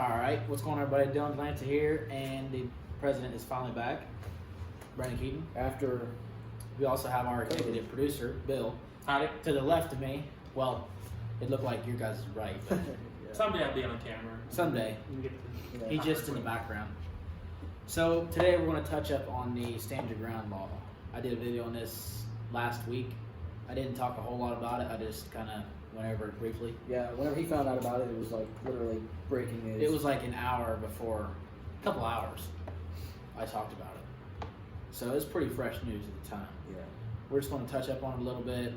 Alright, what's going on, everybody? Dylan Atlanta here, and the president is finally back, Brandon Keaton. After we also have our executive producer, Bill. Howdy. To the left of me. Well, it looked like your guys is right, but yeah. Someday I'll be on camera. Someday. He's just in the background. So today we're going to touch up on the stand your ground law. I did a video on this last week. I didn't talk a whole lot about it. I just kind of went over it briefly. Yeah, whenever he found out about it, it was like literally breaking news. It was like an hour before, a couple hours, I talked about it. So it was pretty fresh news at the time. Yeah. We're just going to touch up on it a little bit,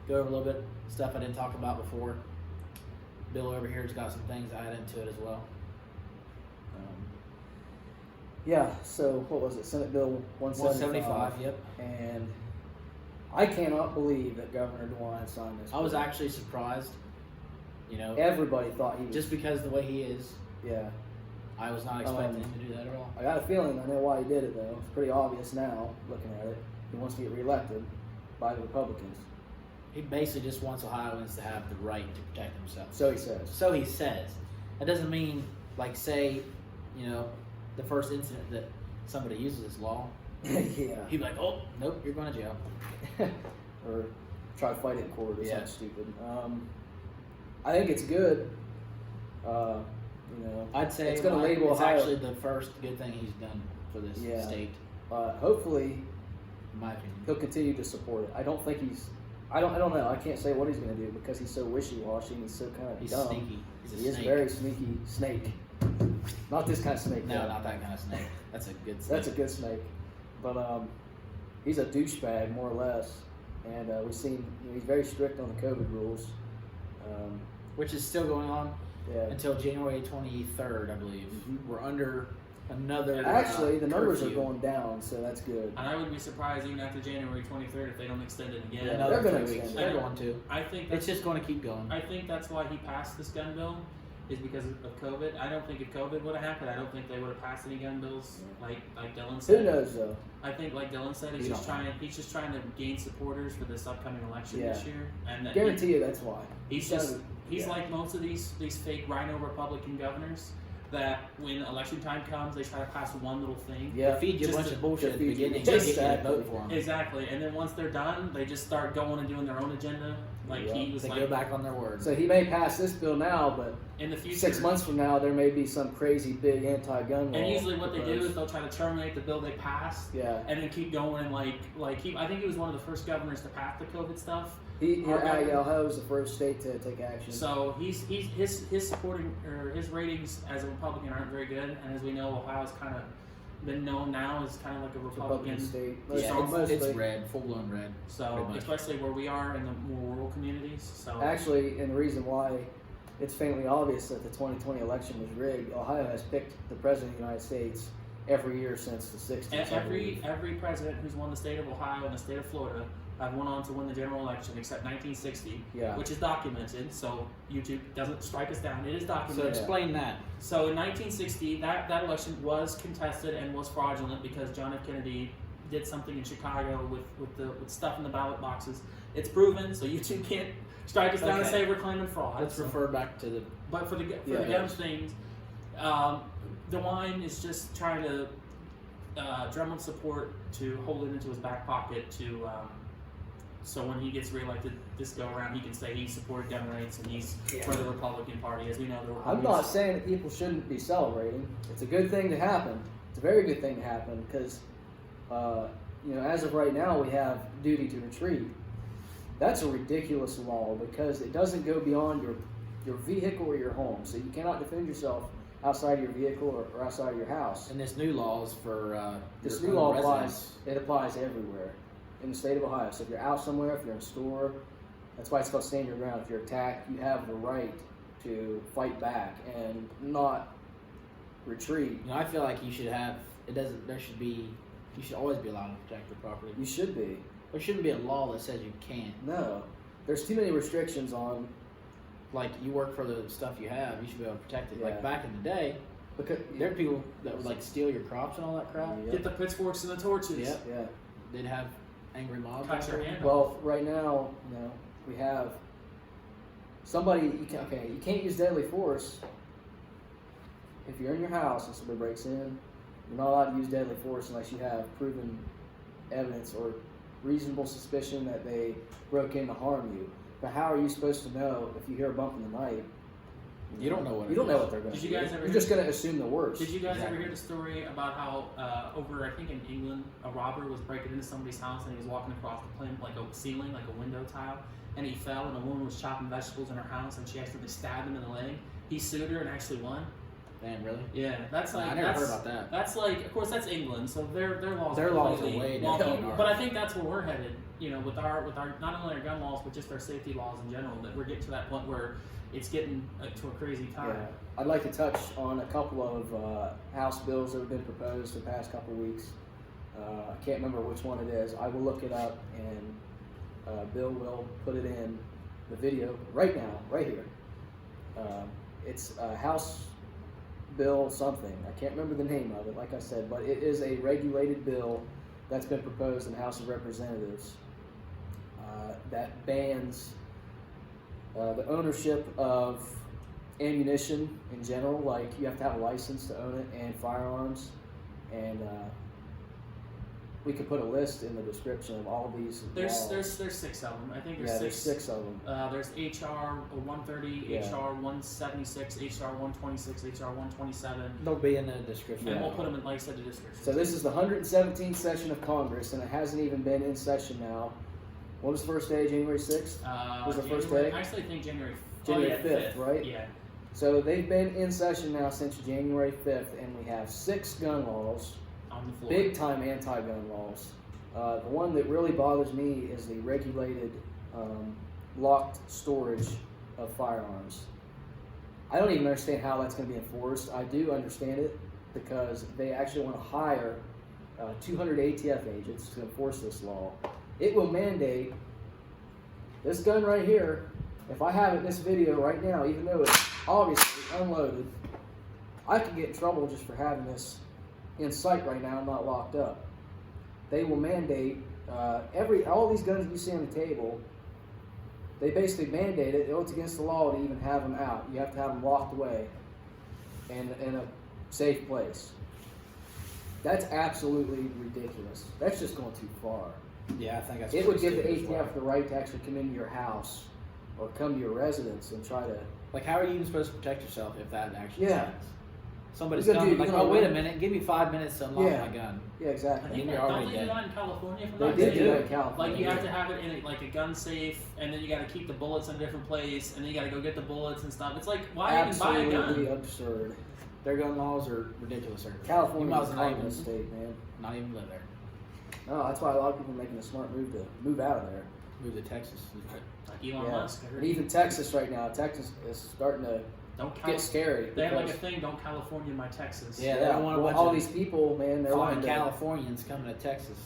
go over a little bit stuff I didn't talk about before. Bill over here has got some things to add into it as well. Yeah, so what was it? Senate Bill 175. Yep. And I cannot believe that Governor DeWine signed this. I was actually surprised. You know, everybody thought he was. Just because of the way he is. Yeah. I was not expecting him to do that at all. I got a feeling I know why he did it, though. It's pretty obvious now, looking at it. He wants to get reelected by the Republicans. He basically just wants Ohioans to have the right to protect themselves. So he says. So he says. That doesn't mean, like, say, you know, the first incident that somebody uses this law. Yeah. He'd be like, oh, nope, you're going to jail. Or try to fight it in court or Yeah. something stupid. I think it's good. You know, I'd say it's going to label it's Ohio. actually the first good thing he's done for this state. Hopefully, in my opinion, he'll continue to support it. I don't think he's. I don't know. I can't say what he's going to do because he's so wishy-washy and he's so kind of he's dumb. sneaky. He's He is a very sneaky snake. Not this kind of snake. No, though. not that kind of snake. That's a good snake. That's a good snake. But he's a douchebag, more or less. And we've seen he's very strict on the COVID rules. Which is still going on Yeah. until January 23rd, I believe. Mm-hmm. We're under another. Actually, the numbers are curfew. going down, so that's good. And I would be surprised even after January 23rd if they don't extend it again. Yeah, Another they're gonna 3 weeks. extend They're it. going to. I think It's that's, just going to keep going. I think that's why he passed this gun bill, is because of COVID. I don't think if COVID would have happened, I don't think they would have passed any gun bills like Dylan said. Who knows though? I think like Dylan said, he's We just don't know. he's just trying to gain supporters for this upcoming election Yeah. this year. And that Guarantee you that's why. he's like most of these fake rhino Republican governors that when election time comes, they try to pass one little thing. Yeah. They feed you a Just bunch to- of bullshit at the feed you- beginning to get you to Exactly. vote for them. Exactly, and then once they're done, they just start going and doing their own agenda. Like Yeah. he was They like go back on their word. So he may pass this bill now, but in the future. 6 months from now there may be some crazy big anti-gun law. And usually what they do proposed. is they'll try to terminate the bill they passed, Yeah. and then keep going and I think he was one of the first governors to pass the COVID stuff. Ohio was the first state to take action. So his supporting or his ratings as a Republican aren't very good, and as we know, Ohio's kind of been known now as kind of like a Republican. state. Yeah, Mostly. it's red, full blown red. So Pretty much. especially where we are in the more rural communities. So Actually, and the reason why it's faintly obvious that the 2020 election was rigged, Ohio has picked the president of the United States every year since the 60s. I believe. every president who's won the state of Ohio and the state of Florida have went on to win the general election, except 1960, Yeah. which is documented. So YouTube doesn't strike us down; it is So documented. explain that. So in 1960, that election was contested and was fraudulent because John F. Kennedy did something in Chicago with stuff in the ballot boxes. It's proven, so YouTube can't strike us down and Okay. say we're claiming fraud. Let's refer back to the. But for the Yeah. gun things, DeWine is just trying to drum up support to hold it into his back pocket to. So when he gets reelected this go around, he can say he supported gun rights and he's for the Republican Party. As we know, the I'm Republicans. not saying that people shouldn't be celebrating. It's a good thing to happen. It's a very good thing to happen because, as of right now, we have duty to retreat. That's a ridiculous law because it doesn't go beyond your vehicle or your home. So you cannot defend yourself outside of your vehicle or outside of your house. And this new law is for. This your new own law residents. applies. It applies everywhere in the state of Ohio. So if you're out somewhere, if you're in a store, that's why it's called stand your ground. If you're attacked, you have the right to fight back and not retreat. You know, I feel like you should have. It doesn't. There should be. You should always be allowed to protect your property. You should be. There shouldn't be a law that says you can't. No, there's too many restrictions on. Like, you work for the stuff you have, you should be able to protect it. Yeah. Like back in the day, Because there are people that would like steal your crops and all that crap. Yeah. Get the pitchforks and the torches. Yep. Yeah. They'd have angry mobs. Cut out your there. hand. Well, right now, we have somebody. You can't use deadly force if you're in your house and somebody breaks in, you're not allowed to use deadly force unless you have proven evidence or reasonable suspicion that they broke in to harm you. But how are you supposed to know if you hear a bump in the night? You don't know what. You don't know what they're going to Did do. you guys ever You're just going to assume the worst. Did you guys Exactly. ever hear the story about how over I think in England a robber was breaking into somebody's house and he was walking across the plane like a ceiling, like a window tile, and he fell and a woman was chopping vegetables in her house and she accidentally stabbed him in the leg. He sued her and actually won. Man, really? Yeah, that's like I never heard about that. That's like, of course, that's England, so their laws Their are laws are completely way wonky. different. But I think that's where we're headed. You know, with our not only our gun laws but just our safety laws in general, that we're getting to that point where it's getting to a crazy time. Yeah. I'd like to touch on a couple of House bills that have been proposed the past couple weeks. I can't remember which one it is. I will look it up, and Bill will put it in the video right now, right here. It's House Bill something. I can't remember the name of it, like I said, but it is a regulated bill that's been proposed in the House of Representatives that bans the ownership of ammunition in general. Like, you have to have a license to own it, and firearms, and we could put a list in the description of all of these laws. There's 6 of them. I think there's Yeah, six. there's 6 of them. There's HR 130, Yeah. HR 176, HR 126, HR 127, They'll be in the description. and we'll put them in, like I said, the description. So this is the 117th session of Congress, and it hasn't even been in session now. What was the first day? January 6th? Was the first January- day? I actually think January. January 5th, 5th, right? Yeah. So they've been in session now since January 5th, and we have 6 gun laws, On the floor. big time anti-gun laws. The one that really bothers me is the regulated locked storage of firearms. I don't even understand how that's going to be enforced. I do understand it because they actually want to hire 200 ATF agents to enforce this law. It will mandate this gun right here. If I have it in this video right now, even though it's obviously unloaded, I could get in trouble just for having this in sight right now and not locked up. They will mandate all these guns you see on the table. They basically mandate it. It's against the law to even have them out. You have to have them locked away and in a safe place. That's absolutely ridiculous. That's just going too far. Yeah, I think that's. It would pretty give the stupid as well. ATF the right to actually come into your house or come to your residence and try to. Like, how are you even supposed to protect yourself if that actually Yeah. happens? Somebody's You're gonna coming, do- like, you're oh, gonna wait a run- minute, give me 5 minutes to unlock Yeah. my gun. Yeah, I exactly. think You're don't already they do dead. that in California? If I'm They not did mistaken? do that in California. Like, you have to have it in like a gun safe, and then you got to keep the bullets in a different place, and then you got to go get the bullets and stuff. It's like, why even buy a Absolutely gun? absurd. Their gun laws are ridiculous. Sir. California You might is as a well not communist even, state, man. not even live there. No, that's why a lot of people are making a smart move to move out of there. Move to Texas. Like Elon Yeah. Musk. I heard. And even Texas right now, Texas is starting to Don't get scary. They have like a because- thing. Don't California my Texas. Yeah, they don't want a well, bunch all of these people, man, they're Flying wanting to, Californians coming to Texas.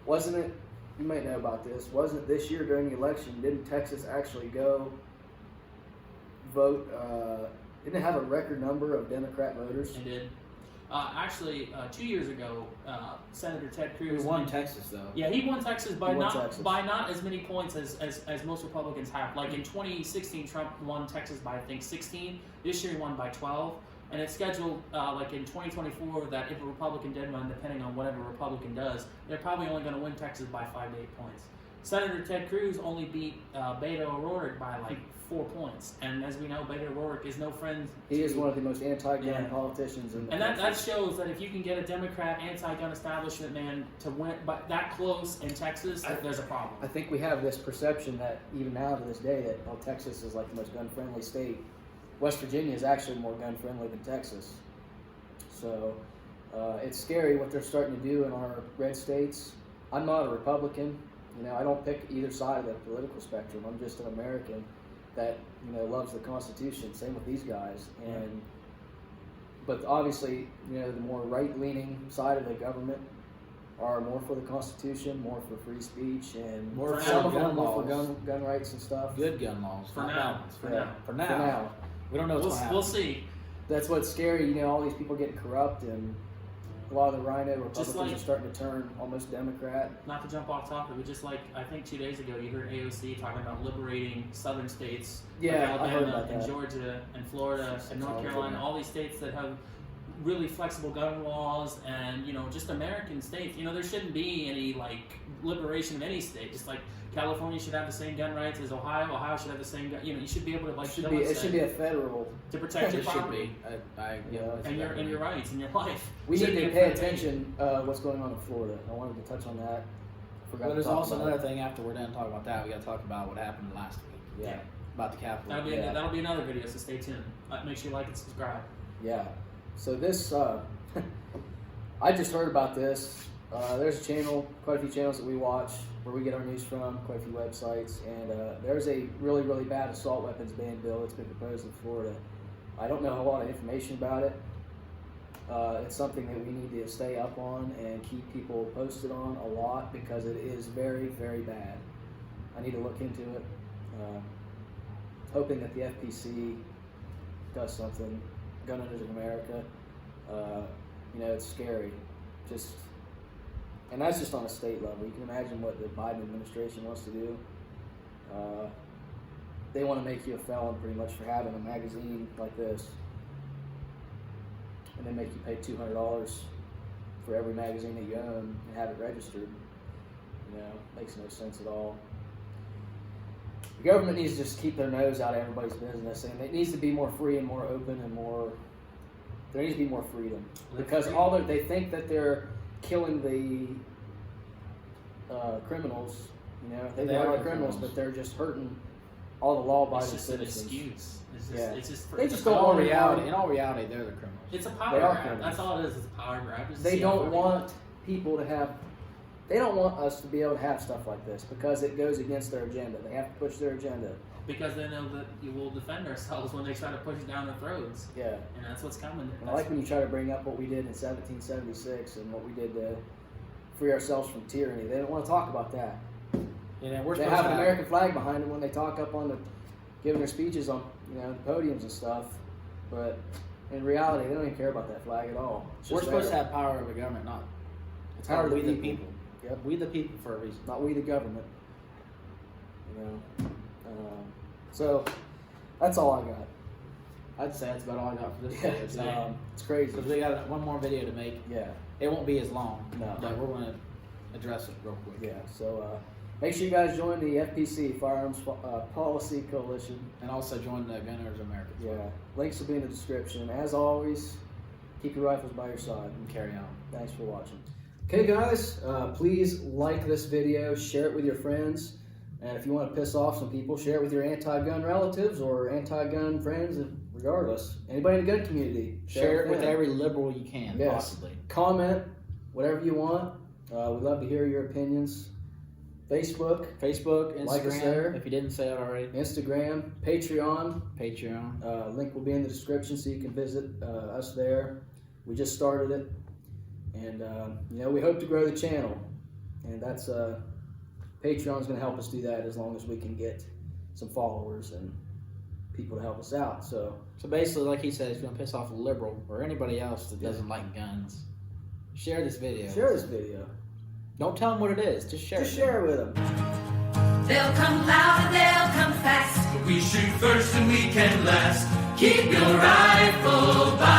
wasn't it, you might know about this, wasn't it this year during the election, didn't Texas actually go vote, didn't it have a record number of Democrat voters? They did. Actually, 2 years ago, Senator Ted We Cruz won Texas though. Yeah, he won Texas by He won not Texas. by not as many points as most Republicans have. Like in 2016, Trump won Texas by I think 16. This year he won by 12, and it's scheduled like in 2024 that if a Republican did win, depending on whatever Republican does, they're probably only going to win Texas by 5 to 8 points. Senator Ted Cruz only beat Beto O'Rourke by like 4 points, and as we know, Beto O'Rourke is no friend. He is one of the most anti-gun Yeah. politicians in the And that country. shows that if you can get a Democrat anti-gun establishment man to win, but that close in Texas, that there's a problem. I think we have this perception that even now to this day that Texas is like the most gun-friendly state. West Virginia is actually more gun-friendly than Texas. So it's scary what they're starting to do in our red states. I'm not a Republican. You know, I don't pick either side of the political spectrum. I'm just an American that, you know, loves the Constitution. Same with these guys. But obviously, you know, the more right-leaning side of the government are more for the Constitution, more for free speech, and More for some of them gun are more for laws. gun rights and stuff. Good gun laws. For not now. bad ones. For Yeah. now. For now. For now. We don't know what's going to happen. We'll see. That's what's scary. You know, all these people getting corrupt, and A lot of the Rhino Republicans like- are starting to turn almost Democrat. Not to jump off topic, but just like I think 2 days ago, you heard AOC talking about liberating southern states, Yeah, like I heard Alabama about and that. Georgia and Florida and North all Carolina, good. all these states that have really flexible gun laws, and just American states. There shouldn't be any like liberation of any state. Just like California should have the same gun rights as Ohio. Ohio should have the same gun. You should be able to like It should be a federal. to protect your It should property be. and your rights and your life. We Should need be to a pay federal. attention what's going on in Florida. I wanted to touch on that. Forgot But to there's talk also about another it. thing after we're done talking about that. We got to talk about what happened last week. Yeah, About the Capitol. That'll Yeah. be another video, so stay tuned. Make sure you like and subscribe. yeah. So this, I just heard about this. There's a channel, quite a few channels that we watch where we get our news from, quite a few websites, and there's a really, really bad assault weapons ban bill that's been proposed in Florida. I don't know a lot of information about it. It's something that we need to stay up on and keep people posted on a lot because it is very, very bad. I need to look into it. Hoping that the FPC does something. Gun owners in America, it's scary. And that's just on a state level. You can imagine what the Biden administration wants to do. They want to make you a felon pretty much for having a magazine like this. And they make you pay $200 for every magazine that you own and have it registered. Makes no sense at all. The government needs to just keep their nose out of everybody's business, and it needs to be more free and more open and there needs to be more freedom. Because they think that they're killing the criminals, they are criminals, but they're just hurting all the law-abiding It's just an citizens. excuse. Yeah. It's just They it's just a don't power want grab. In all reality, they're the criminals. It's a They power are grab. criminals. That's all it is. It's a power grab. It's a They don't CFR. want people to have. They don't want us to be able to have stuff like this because it goes against their agenda. They have to push their agenda. Because they know that you will defend ourselves when they try to push it down their throats, Yeah. and that's what's coming. And I like when you try to bring up what we did in 1776 and what we did to free ourselves from tyranny. They don't want to talk about that. We're They supposed have to an American flag behind them when they talk up on giving their speeches on the podiums and stuff. But in reality, they don't even care about that flag at all. It's We're just supposed to there. have power over the government, not. It's Power called of we the the people. people. Yep. We the people for a reason. Not we the government. So that's all I got. I'd say that's about all I got for this Yeah, video today. it's crazy. Because we got one more video to make. Yeah, It won't be as long. No. But we're going to address it real quick. yeah. So make sure you guys join the FPC Firearms Policy Coalition. And also join the Gun Owners of America. Yeah, links will be in the description. As always, keep your rifles by your side. And carry on. Thanks for watching. Okay, guys, please like this video, share it with your friends, and if you want to piss off some people, share it with your anti-gun relatives or anti-gun friends. Regardless, anybody in the gun community, Share it with them. every liberal you can, Yes. possibly. Comment, whatever you want. We'd love to hear your opinions. Facebook, Facebook, Like us there. Instagram, if you didn't say it already. Instagram, Patreon. Patreon. Link will be in the description so you can visit us there. We just started it. And, we hope to grow the channel. And that's, Patreon's going to help us do that as long as we can get some followers and people to help us out. So basically, like he said, if you want to piss off a liberal or anybody else that doesn't like guns, share this video. share this video. Don't tell them what it is. Just share Just it. share it with them. They'll come loud and they'll come fast. We shoot first and we can last. Keep your rifle by